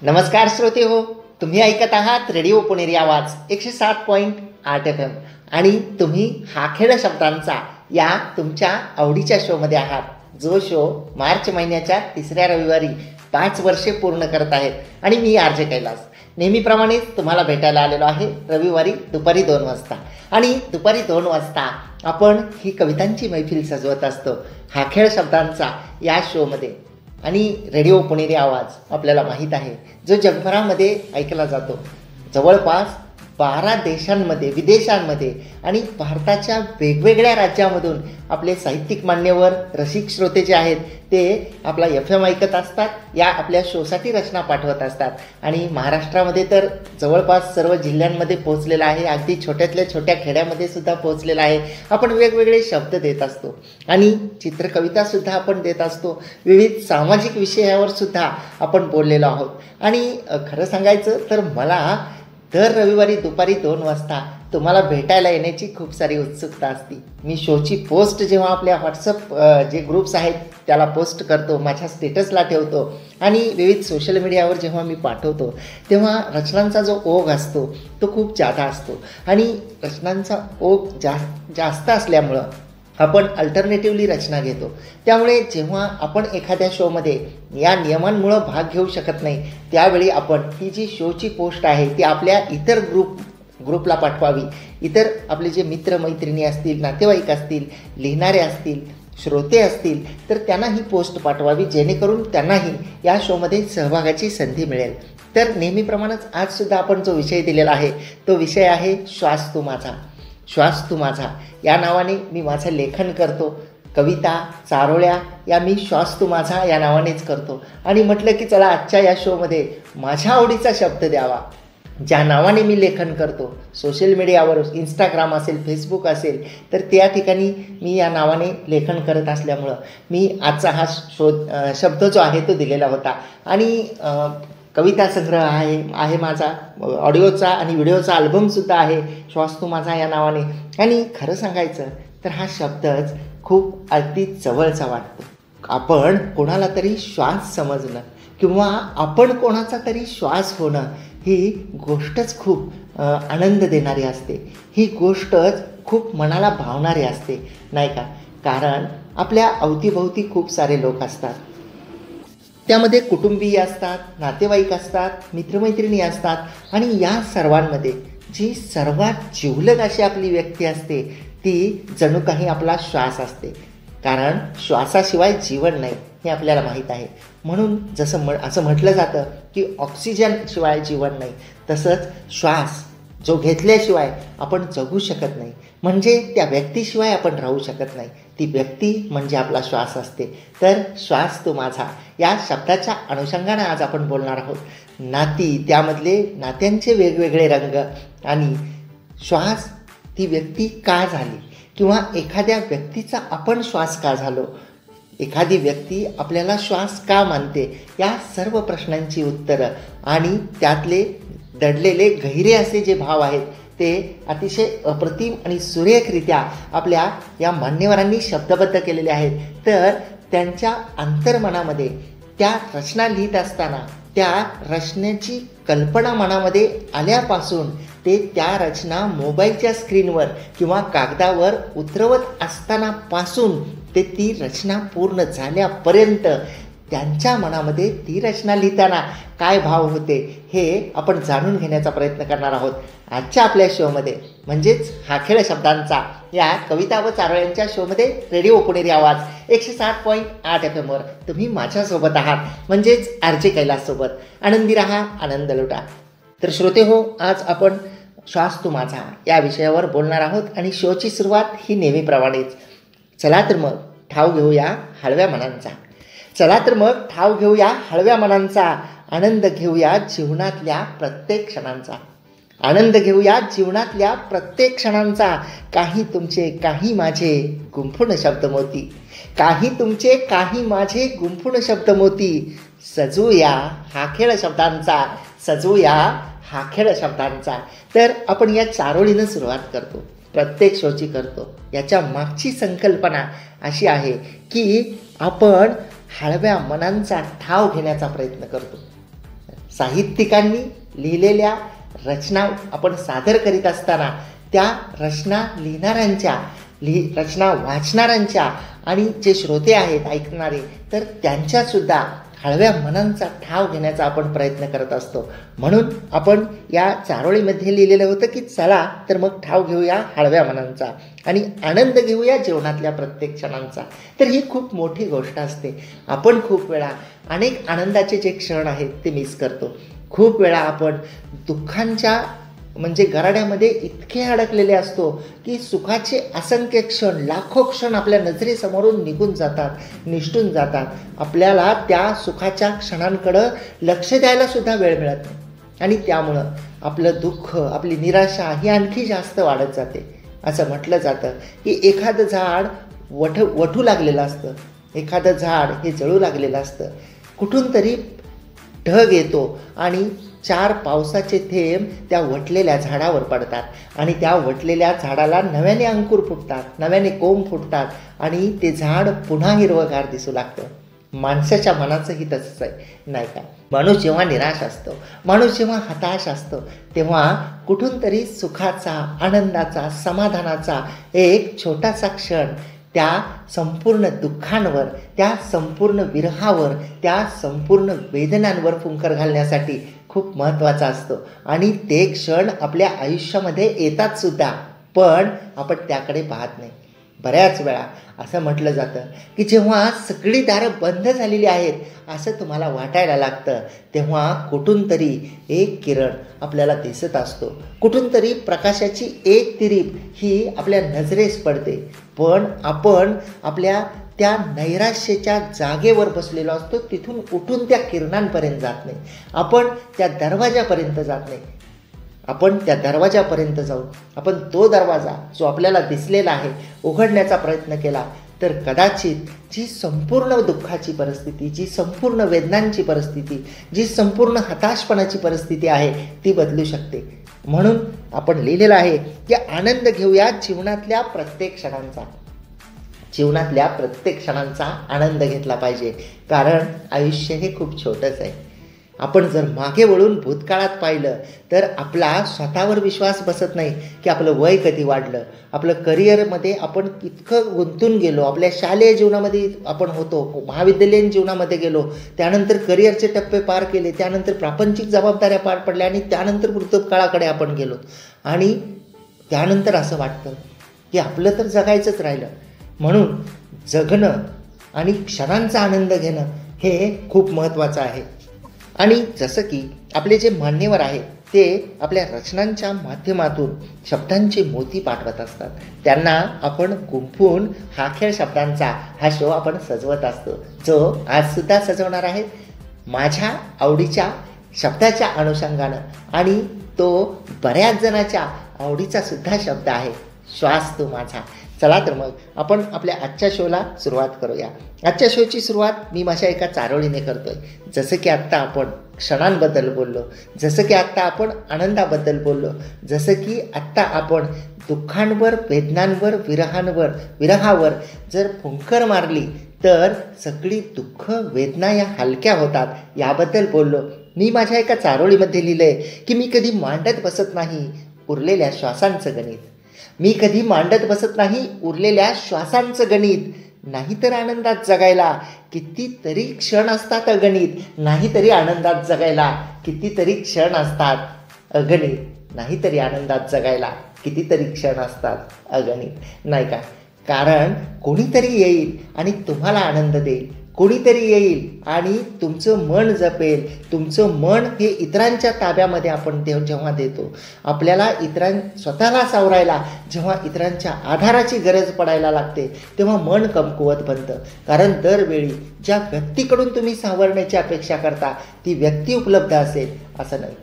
नमस्कार श्रोते हो, तुम्ही ऐकत आहात रेडिओ पुणेरी आवाज 107.8 FM आणि तुम्ही हा खेळ शब्दांचा या तुमच्या आवडीच्या शोमध्ये आहात, जो शो मार्च महिन्याच्या 3ऱ्या रविवारी 5 वर्षे पूर्ण करत आहेत आणि मी आर जे कैलास नेहमीप्रमाणेच तुम्हाला भेटायला आलेलो आहे रविवारी दुपारी 2 वाजता. आणि दुपारी 2 वाजता आपण ही कवितांची मैफिल सजवत असतो हा खेळ शब्दांचा या शोमध्ये. आणि रेडिओ पुणेरी आवाज आपल्याला माहीत आहे, जो जगभरामध्ये ऐकला जातो. जवळपास 12 देशांमध्ये, विदेशांमध्ये आणि भारताच्या वेगवेगळ्या राज्यामधून आपले साहित्यिक मान्यवर, रसिक श्रोते जे आहेत ते आपला FM ऐकत असतात, या आपल्या शोसाठी रचना पाठवत असतात. आणि महाराष्ट्रामध्ये तर जवळपास सर्व जिल्ह्यांमध्ये पोहोचलेला आहे, अगदी छोट्यातल्या छोट्या खेड्यामध्ये सुद्धा पोहोचलेला आहे. आपण वेगवेगळे शब्द देत असतो आणि चित्रकवितासुद्धा आपण देत असतो. विविध सामाजिक विषयावर सुद्धा आपण बोललेलो आहोत. आणि खरं सांगायचं तर मला दर रविवारी दुपारी 2 वाजता तुम्हाला भेटायला येण्याची खूप सारी उत्सुकता असते. मी शोची पोस्ट जेव्हा आपल्या व्हॉट्सअप जे ग्रुप्स आहेत त्याला पोस्ट करतो, माझ्या स्टेटसला ठेवतो आणि विविध सोशल मीडियावर जेव्हा मी पाठवतो तेव्हा रचनांचा जो ओघ असतो तो खूप जादा असतो. आणि रचनांचा ओघ जास्त असल्यामुळं आपण अल्टरनेटिव्हली रचना घेतो. त्यामुळे जेव्हा आपण एखाद्या शोमध्ये या नियमांमुळं भाग घेऊ शकत नाही, त्यावेळी आपण ही जी शोची पोस्ट आहे ती आपल्या इतर ग्रुपला पाठवावी. इतर आपले जे मित्रमैत्रिणी असतील, नातेवाईक असतील, लिहिणारे असतील, श्रोते असतील, तर त्यांना ही पोस्ट पाठवावी, जेणेकरून त्यांनाही या शोमध्ये सहभागाची संधी मिळेल. तर नेहमीप्रमाणेच आजसुद्धा आपण जो विषय दिलेला आहे तो विषय आहे श्वास तू माझा. श्वास तू माझा या नावाने मी माझं लेखन करतो. कविता, चारोळ्या या मी श्वास तू माझा या नावानेच करतो. आणि म्हटलं की चला आजच्या या शोमध्ये माझ्या आवडीचा शब्द द्यावा, ज्या नावाने मी लेखन करतो. सोशल मीडियावर इंस्टाग्राम असेल, फेसबुक असेल, तर त्या ठिकाणी मी या नावाने लेखन करत असल्यामुळं मी आजचा हा शब्द जो आहे तो दिलेला होता. आणि कविता संग्रह आहे माझा, ऑडिओचा आणि व्हिडिओचा अल्बमसुद्धा आहे श्वास तू माझा या नावाने. आणि खरं सांगायचं तर हा शब्दच खूप अगदी जवळचा वाटतो. आपण कोणाला तरी श्वास समजणं किंवा आपण कोणाचा तरी श्वास होणं ही गोष्टच खूप आनंद देणारी असते. ही गोष्टच खूप मनाला भावणारी असते, नाही का? कारण आपल्या अवतीभोवती खूप सारे लोक असतात, त्यामध्ये कुटुंबीय असतात, नातेवाईक असतात, मित्रमैत्रिणी असतात. आणि या सर्वांमध्ये जी सर्वात जिवलग अशी आपली व्यक्ती असते ती जणू काही आपला श्वास असते. कारण श्वासाशिवाय जीवन नाही हे आपल्याला माहीत आहे. म्हणून असं म्हटलं जातं की ऑक्सिजनशिवाय जीवन नाही, तसंच श्वास जो घेतल्याशिवाय आपण जगू शकत नाही, म्हणजे त्या व्यक्तीशिवाय आपण राहू शकत नाही. ती व्यक्ती म्हणजे आपला श्वास असते. तर श्वास तू माझा या शब्दाच्या अनुषंगानं आज आपण बोलणार आहोत. नाती, त्यामधले नात्यांचे वेगवेगळे रंग आणि श्वास ती व्यक्ती का झाली किंवा एखाद्या व्यक्तीचा आपण श्वास का झालो, एखादी व्यक्ती आपल्याला श्वास का मानते, या सर्व प्रश्नांची उत्तरं आणि त्यातले दडलेले गहिरे असे जे भाव आहेत ते अतिशय अप्रतिम आणि सुरेखरित्या आपल्या या मान्यवरांनी शब्दबद्ध केलेले आहेत. तर त्यांच्या अंतर्मनामध्ये त्या रचना लिहित असताना त्या रचनेची कल्पना मनामध्ये आल्यापासून ते त्या रचना मोबाईलच्या स्क्रीनवर किंवा कागदावर उतरवत असतानापासून ते ती रचना पूर्ण झाल्यापर्यंत त्यांच्या मनामध्ये ती रचना लिहिताना काय भाव होते हे आपण जाणून घेण्याचा प्रयत्न करणार आहोत आजच्या आपल्या शोमध्ये, म्हणजेच हा खेळ शब्दांचा या कविता व चारोळ्यांच्या शोमध्ये. रेडिओ पुणेरी आवाज 107.8 FM वर तुम्ही माझ्यासोबत आहात, म्हणजेच आर जे कैलाससोबत. आनंदी राहा, आनंद लुटा. तर श्रोते हो, आज आपण श्वास तू माझा या विषयावर बोलणार आहोत आणि शोची सुरुवात ही नेहमीप्रमाणेच. चला तर मग ठाव घेऊया हळव्या मनांचा. चला तर मग ठाव घेऊया हळव्या मनांचा. आनंद घेऊया जीवनातल्या प्रत्येक क्षणांचा. आनंद घेऊया जीवनातल्या प्रत्येक क्षणांचा. काही तुमचे काही माझे गुंफून शब्द मोती. काही तुमचे काही माझे गुंफून शब्द मोती. सजूया हा खेळ शब्दांचा. सजूया हा खेळ शब्दांचा. तर आपण या चारोळीनं सुरुवात करतो, प्रत्येक शोची करतो. याच्या मागची संकल्पना अशी आहे की आपण हळव्या मनांचा ठाव घेण्याचा प्रयत्न करतो. साहित्यिकांनी लिहिलेल्या रचना आपण सादर करीत असताना त्या रचना रचना वाचणाऱ्यांच्या आणि जे श्रोते आहेत ऐकणारे, तर त्यांच्यासुद्धा हळव्या मनांचा ठाव घेण्याचा आपण प्रयत्न करत असतो. म्हणून आपण या चारोळीमध्ये लिहिलेलं होतं की चला तर मग ठाव घेऊया हळव्या मनांचा आणि आनंद घेऊया जीवनातल्या प्रत्येक क्षणांचा. तर ही खूप मोठी गोष्ट असते. आपण खूप वेळा अनेक आनंदाचे जे क्षण आहेत ते मिस करतो. खूप वेळा आपण दुःखांच्या म्हणजे गराड्यामध्ये इतके अडकलेले असतो की सुखाचे असंख्य क्षण, लाखो क्षण आपल्या नजरेसमोरून निघून जातात, निसटून जातात. आपल्याला त्या सुखाच्या क्षणांकडं लक्ष द्यायला सुद्धा वेळ मिळत नाही आणि त्यामुळं आपलं दुःख, आपली निराशा ही आणखी जास्त वाढत जाते. असं म्हटलं जातं की एखादं झाड वठू लागलेलं असतं, एखादं झाड हे जळू लागलेलं असतं. कुठून तरी ढग येतो आणि 4 पावसाचे थेंब त्या वटलेल्या झाडावर पडतात आणि त्या वटलेल्या झाडाला नव्याने अंकुर फुटतात, नव्याने कोंब फुटतात आणि ते झाड पुन्हा हिरवंगार दिसू लागतं. माणसाच्या मनाचंही तसंच आहे, नाही का? माणूस जेव्हा निराश असतो, माणूस जेव्हा हताश असतो, तेव्हा कुठून तरी सुखाचा, आनंदाचा, समाधानाचा एक छोटासा क्षण त्या संपूर्ण दुःखांवर, त्या संपूर्ण विरहावर, त्या संपूर्ण वेदनांवर फुंकर घालण्यासाठी खूप महत्त्वाचा असतो आणि ते क्षण आपल्या आयुष्यामध्ये येतात सुद्धा, पण आपण त्याकडे पाहत नाही. बऱ्याच वेळा असं म्हटलं जातं की जेव्हा सगळी दारं बंद झालेली आहेत असं तुम्हाला वाटायला लागतं, तेव्हा कुठून तरी एक किरण आपल्याला दिसत असतो, कुठून तरी प्रकाशाची एक तिरीप ही आपल्या नजरेस पडते. पण आपण आपल्या त्या नैराश्याच्या जागेवर बसलेलो असतो, तिथून उठून त्या किरणांपर्यंत जात नाही. आपण त्या दरवाजापर्यंत जात नाही. आपण त्या दरवाजापर्यंत जाऊन आपण तो दरवाजा जो आपल्याला दिसलेला आहे उघडण्याचा प्रयत्न केला तर कदाचित जी संपूर्ण दुःखाची परिस्थिती, जी संपूर्ण वेदनांची परिस्थिती, जी संपूर्ण हताशपणाची परिस्थिती आहे ती बदलू शकते. म्हणून आपण लिहिलेलं आहे की आनंद घेऊया जीवनातल्या प्रत्येक क्षणांचा. जीवनातल्या प्रत्येक क्षणांचा आनंद घेतला पाहिजे, कारण आयुष्य हे खूप छोटंच आहे. आपण जर मागे वळून भूतकाळात पाहिलं तर आपला स्वतःवर विश्वास बसत नाही की आपलं वय कधी वाढलं, आपलं करिअरमध्ये आपण इतकं गुंतून गेलो, आपल्या शालेय जीवनामध्ये आपण होतो, महाविद्यालयीन जीवनामध्ये गेलो, त्यानंतर करिअरचे टप्पे पार केले, त्यानंतर प्रापंचिक जबाबदाऱ्या पार पडल्या आणि त्यानंतर वृद्धकाळाकडे आपण गेलो आणि त्यानंतर असं वाटतं की आपलं तर जगायचंच राहिलं. म्हणून जगणं आणि क्षणांचा आनंद घेणं हे खूप महत्त्वाचं आहे. आणि जसं की आपले जे मान्यवर आहेत ते आपल्या रचनांच्या माध्यमातून शब्दांचे मोती पाठवत असतात, त्यांना आपण गुंफून हा खेळ शब्दांचा हा शो आपण सजवत असतो, जो आजसुद्धा सजवणार आहे माझ्या आवडीच्या शब्दाच्या अनुषंगानं. आणि तो बऱ्याच जणाच्या आवडीचा सुद्धा शब्द आहे, श्वास तो माझा. चला तर मग आपण आपल्या आजच्या शोला सुरुवात करूया. आजच्या शोची सुरुवात मी माझ्या एका चारोळीने करतोय. जसं की आत्ता आपण क्षणांबद्दल बोललो, जसं की आत्ता आपण आनंदाबद्दल बोललो, जसं की आत्ता आपण दुःखांवर, वेदनांवर, विरहावर जर फुंकर मारली तर सगळी दुःख वेदना या हलक्या होतात याबद्दल बोललो. मी माझ्या एका चारोळीमध्ये लिहिलंय की मी कधी मांडत बसत नाही उरलेल्या श्वासांचं गणित. मी कधी मांडत बसत नाही उरलेल्या श्वासांचं गणित. नाहीतर आनंदात जगायला कितीतरी क्षण असतात अगणित, नाहीतरी आनंदात जगायला कितीतरी क्षण असतात अगणित, नाहीतरी आनंदात जगायला कितीतरी क्षण असतात अगणित, नाही का? कारण कोणीतरी येईल आणि तुम्हाला आनंद देईल, कोणीतरी येईल आणि तुमचं मन जपेल. तुमचं मन हे इतरांच्या ताब्यामध्ये आपण जेव्हा देतो, आपल्याला स्वतःला सावरायला जेव्हा इतरांच्या आधाराची गरज पडायला लागते तेव्हा मन कमकुवत बनतं. कारण दरवेळी ज्या व्यक्तीकडून तुम्ही सावरण्याची अपेक्षा करता ती व्यक्ती उपलब्ध असेल असं नाही.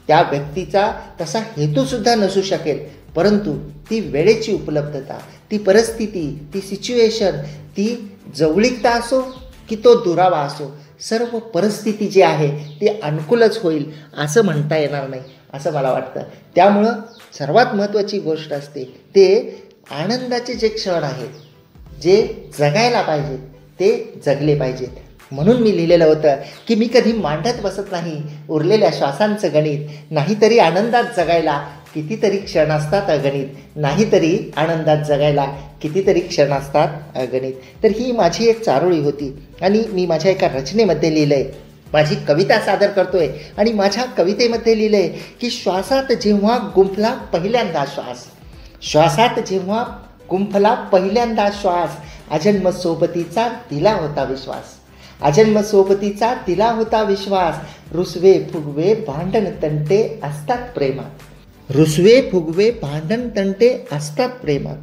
त्या व्यक्तीचा तसा हेतूसुद्धा नसू शकेल, परंतु ती वेळेची उपलब्धता, ती परिस्थिती, ती सिच्युएशन, ती जवळीकता असो की तो दुरावा असो, सर्व परिस्थिती जी आहे ती अनुकूलच होईल असं म्हणता येणार नाही असं मला वाटतं. त्यामुळं सर्वात महत्त्वाची गोष्ट असते ते आनंदाचे जे क्षण आहेत जे जगायला पाहिजेत ते जगले पाहिजेत. म्हणून मी लिहिलेलं होतं की मी कधी मांडत बसत नाही उरलेल्या श्वासांचं गणित, नाहीतरी आनंदात जगायला कितीतरी क्षण असतात अगणित, नाहीतरी आनंदात जगायला कितीतरी क्षण असतात अगणित. तर ही माझी एक चारोळी होती आणि मी माझ्या एका रचनेमध्ये लिहिलं आहे, माझी कविता सादर करतोय आणि माझ्या कवितेमध्ये लिहिलं आहे की श्वासात जेव्हा गुंफला पहिल्यांदा श्वास, श्वासात जेव्हा गुंफला पहिल्यांदा श्वास, अजन्म सोबतीचा दिला होता विश्वास, अजन्म सोबतीचा दिला होता विश्वास, रुसवे फुगवे भांडण तंटे असतात प्रेमात, रुसवे फुगवे भांडण तंटे असतात प्रेमात,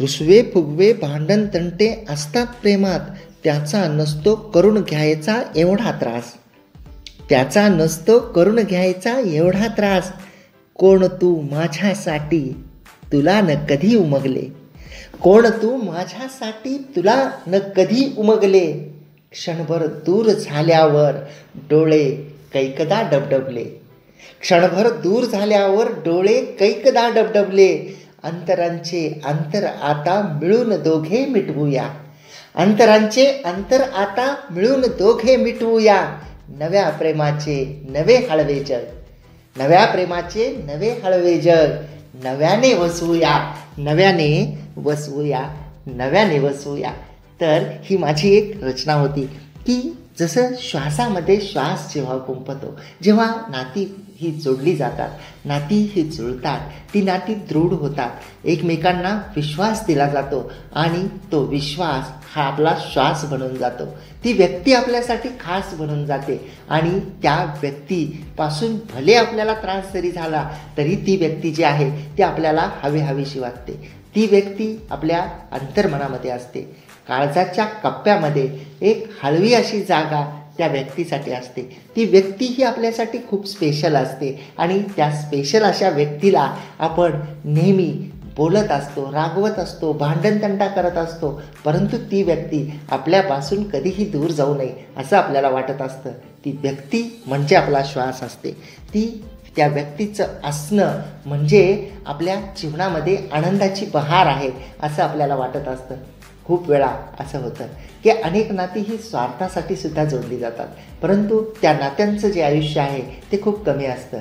रुसवे फुगवे भांडण तंटे असतात प्रेमात, त्याचा नसतो करून घ्यायचा एवढा त्रास, त्याचा नसतो करून घ्यायचा एवढा त्रास, कोण तू माझ्यासाठी तुला न कधी उमगले, कोण तू माझ्यासाठी तुला न कधी उमगले, क्षणभर दूर झाल्यावर डोळे कैकदा डबडबले, क्षणभर दूर झाल्यावर डोळे कैकदा डबडबले, अंतरांचे अंतर आता मिळून दोघे मिटवूया, अंतरांचे अंतर आता मिळून दोघे मिटवूया, नव्या प्रेमाचे नवे हळवे जग, नव्या प्रेमाचे नवे हळवे जग, नव्याने वसवूया, नव्याने वसवूया, नव्याने वसवूया. तर ही माझी एक रचना होती की जसं श्वासामध्ये श्वास जेव्हा गुंफतो, जेव्हा नाती ही जोडली जातात, नाती ही जुळतात, ती नाती दृढ होतात, एकमेकांना विश्वास दिला जातो आणि तो विश्वास हा आपला श्वास बनून जातो, ती व्यक्ती आपल्यासाठी खास बनून जाते आणि त्या व्यक्तीपासून भले आपल्याला त्रास जरी झाला तरी ती व्यक्ती जी आहे ती आपल्याला हवीशी वाटते, ती व्यक्ती आपल्या अंतर्मनामध्ये असते, काळजाच्या कप्प्यामध्ये एक हळवी अशी जागा त्या व्यक्तीसाठी असते, ती व्यक्ती ही आपल्यासाठी खूप स्पेशल असते आणि त्या स्पेशल अशा व्यक्तीला आपण नेहमी बोलत असतो, रागवत असतो, भांडणतंटा करत असतो, परंतु ती व्यक्ती आपल्यापासून कधीही दूर जाऊ नये असं आपल्याला वाटत असतं. ती व्यक्ती म्हणजे आपला श्वास असते, ती त्या व्यक्तीचं असणं म्हणजे आपल्या जीवनामध्ये आनंदाची बहार आहे असं आपल्याला वाटत असतं. खूप वेळा असं होतं की अनेक नाती ही स्वार्थासाठी सुद्धा जोडली जातात, परंतु त्या नात्यांचं जे आयुष्य आहे ते खूप कमी असतं.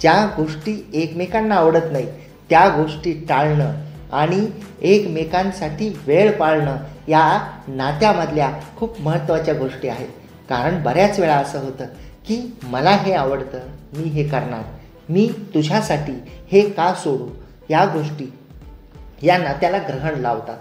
ज्या गोष्टी एकमेकांना आवडत नाही त्या गोष्टी टाळणं आणि एकमेकांसाठी वेळ पाळणं या नात्यामधल्या खूप महत्त्वाच्या गोष्टी आहेत. कारण बऱ्याच वेळा असं होतं की मला हे आवडतं, मी हे करणार, मी तुझ्यासाठी हे का सोडू, या गोष्टी या नात्याला ग्रहण लावतात.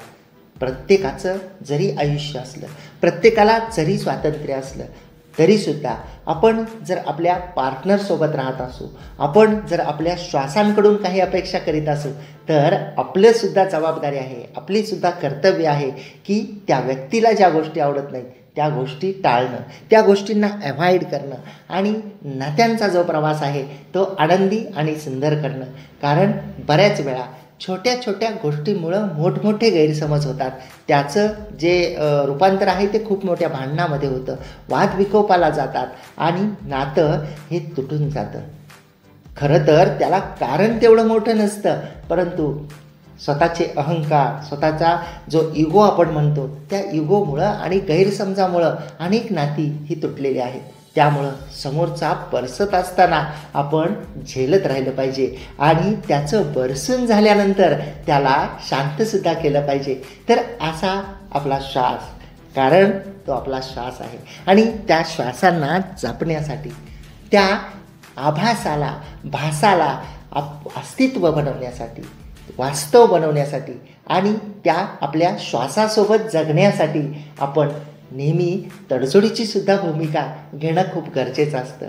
प्रत्येकाचं जरी आयुष्य असलं, प्रत्येकाला जरी स्वातंत्र्य असलं तरीसुद्धा आपण जर आपल्या पार्टनरसोबत राहत असू, आपण जर आपल्या श्वासांकडून काही अपेक्षा करीत असू तर आपलंसुद्धा जबाबदारी आहे, आपलीसुद्धा कर्तव्य आहे की त्या व्यक्तीला ज्या गोष्टी आवडत नाहीत त्या गोष्टी टाळणं, त्या गोष्टींना अव्हॉइड करणं आणि नात्यांचा जो प्रवास आहे तो आनंदी आणि सुंदर करणं. कारण बऱ्याच वेळा छोट्या छोट्या गोष्टींमुळं मोठमोठे गैरसमज होतात, त्याचं जे रूपांतर आहे ते खूप मोठ्या भांडणामध्ये होतं, वादविकोपाला जातात आणि नातं हे तुटून जातं. खरं तर त्याला कारण तेवढं मोठं नसतं, परंतु स्वतःचे अहंकार, स्वतःचा जो इगो आपण म्हणतो त्या इगोमुळं आणि गैरसमजामुळं अनेक नाती ही तुटलेली आहेत. त्यामुळं समोरचा बरसत असताना आपण झेलत राहिलं पाहिजे आणि त्याचं बरसून झाल्यानंतर त्याला शांतसुद्धा केलं पाहिजे. तर असा आपला श्वास, कारण तो आपला श्वास आहे आणि त्या श्वासांना जपण्यासाठी, त्या आभासाला, भासाला अस्तित्व बनवण्यासाठी, वास्तव बनवण्यासाठी आणि त्या आपल्या श्वासासोबत जगण्यासाठी आपण नेहमी तडजोडीची सुद्धा भूमिका घेणं खूप गरजेचं असतं.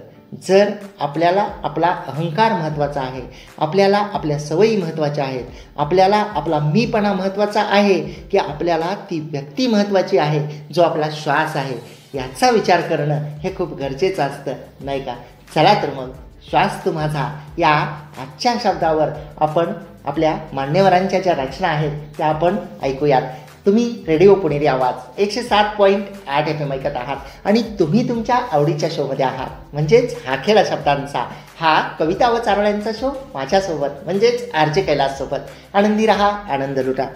जर आपल्याला आपला अहंकार महत्त्वाचा आहे, आपल्याला आपल्या सवयी महत्त्वाच्या आहेत, आपल्याला आपला मीपणा महत्त्वाचा आहे की आपल्याला ती व्यक्ती महत्त्वाची आहे जो आपला श्वास आहे, याचा विचार करणं हे खूप गरजेचं असतं, नाही का? चला तर मग श्वास तू माझा या आजच्या शब्दावर आपण आपल्या मान्यवरांच्या ज्या रचना आहेत त्या आपण ऐकूयात. तुम्ही रेडिओ पुणेरी आवाज 107.8 FM ऐकत आहात आणि तुम्ही तुमच्या आवडीच्या शोमध्ये आहात, म्हणजेच हा खेळ शब्दांचा, हा कविता व चारोळ्यांचा शो माझ्यासोबत म्हणजेच RJ कैलाससोबत. आनंदी रहा, आनंद लुटा.